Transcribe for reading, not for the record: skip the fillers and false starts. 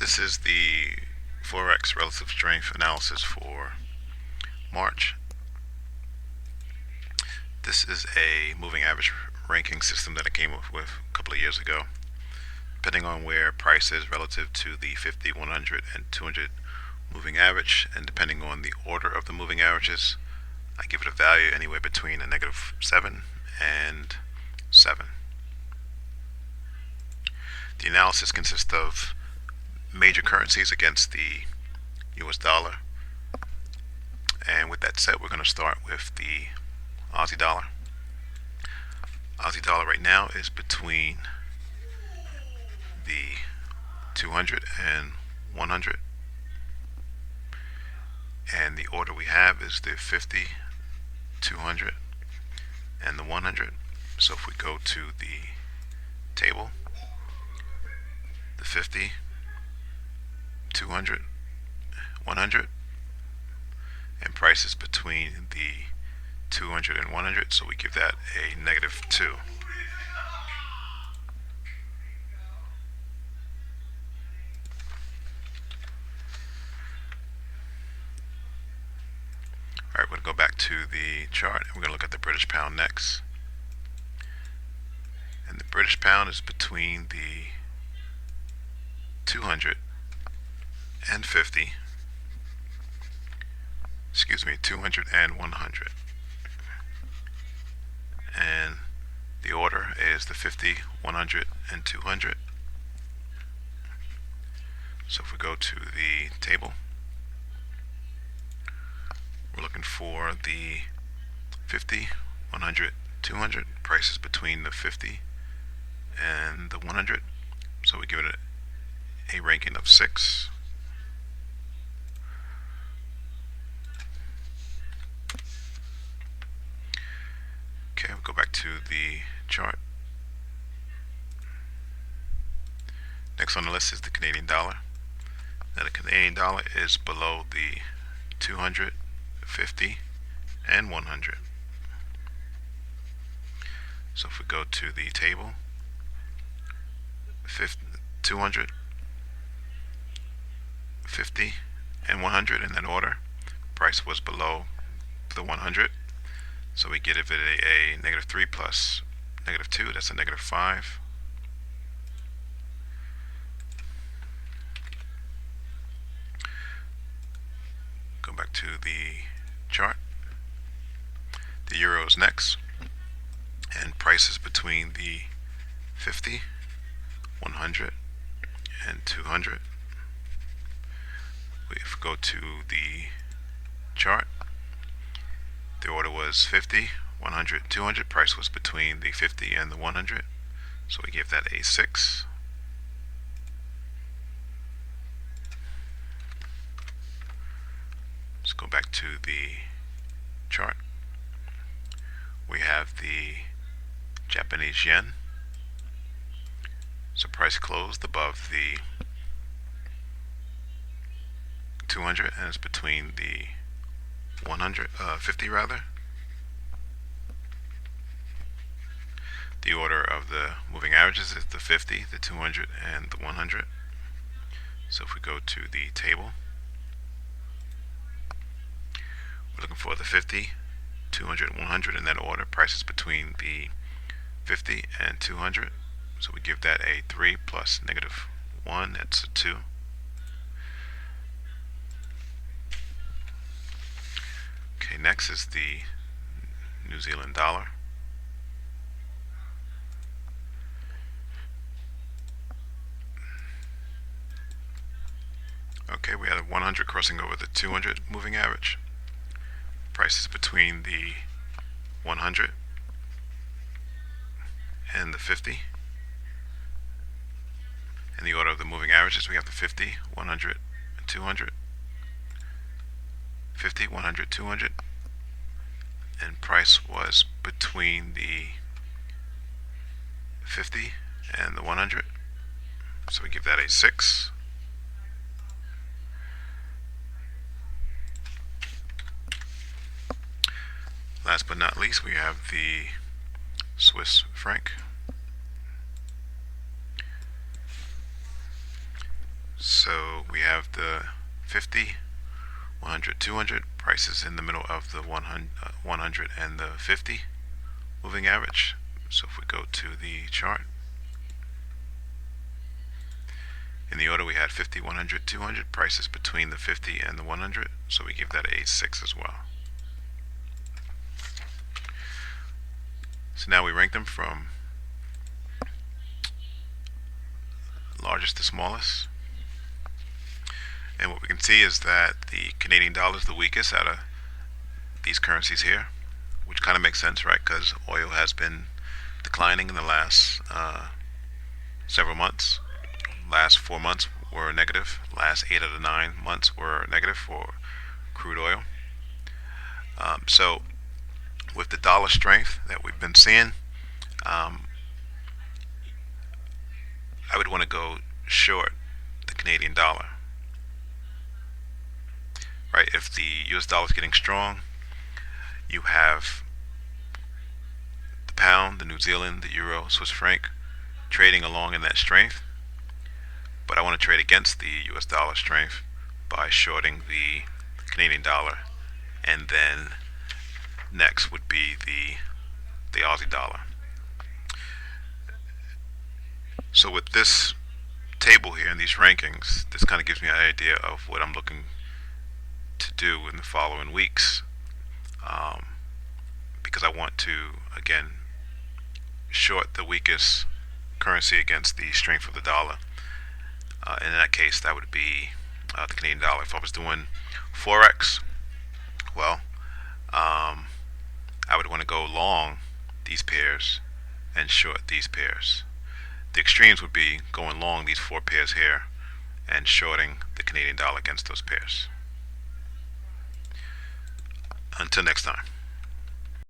This is the Forex relative strength analysis for March. This is a moving average ranking system that I came up with a couple of years ago. Depending on where price is relative to the 50, 100, and 200 moving average, and depending on the order of the moving averages, I give it a value anywhere between a -7 and 7. The analysis consists of major currencies against the US dollar. And with that said, we're going to start with the Aussie dollar. Aussie dollar right now is between the 200 and 100. And the order we have is the 50, 200, and the 100. So if we go to the table, the 50, 200, 100, and prices between the 200 and 100, so we give that a -2. Alright, we're going to go back to the chart and we're going to look at the British pound next. And the British pound is between the 200 and 50, 200 and 100. And the order is the 50, 100, and 200. So if we go to the table, we're looking for the 50, 100, 200, prices between the 50 and the 100. So we give it a ranking of 6. Okay, we'll go back to the chart. Next on the list is the Canadian dollar. Now the Canadian dollar is below the 200, 50, and 100. So if we go to the table, 200, 50, and 100 in that order, price was below the 100. So we give it a -3 plus -2, that's a -5. Go back to the chart. The euro is next, and prices between the 50, 100, and 200. We go to the chart. The order was 50, 100, 200. Price was between the 50 and the 100. So we give that a 6. Let's go back to the chart. We have the Japanese yen. So price closed above the 200 and it's between the 50 rather. The order of the moving averages is the 50, the 200, and the 100. So if we go to the table, we're looking for the 50, 200, and 100 in that order. Prices between the 50 and 200. So we give that a 3 plus -1, that's a 2. Okay, next is the New Zealand dollar. Okay, we had a 100 crossing over the 200 moving average. Prices between the 100 and the 50. In the order of the moving averages, we have the 50, 100, and 200. 50, 100, 200. And price was between the 50 and the 100. So we give that a 6. Last but not least, we have the Swiss franc. So we have the 50, 100, 200 prices in the middle of the 100 and the 50 moving average. So if we go to the chart, in the order we had 50, 100, 200 prices between the 50 and the 100, so we give that a 6 as well. So now we rank them from largest to smallest. And what we can see is that the Canadian dollar is the weakest out of these currencies here, which kind of makes sense, right? Because oil has been declining in the last several months. Last 4 months were negative. Last 8 out of 9 months were negative for crude oil. So with the dollar strength that we've been seeing, I would want to go short the Canadian dollar. Right? If the US dollar is getting strong, you have the pound, the New Zealand, the euro, Swiss franc trading along in that strength. But I want to trade against the US dollar strength by shorting the Canadian dollar, and then next would be the Aussie dollar. So with this table here and these rankings, this kind of gives me an idea of what I'm looking to do in the following weeks, because I want to, again, short the weakest currency against the strength of the dollar. In that case, that would be the Canadian dollar. If I was doing Forex, well, I would want to go long these pairs and short these pairs. The extremes would be going long these 4 pairs here and shorting the Canadian dollar against those pairs. Until next time.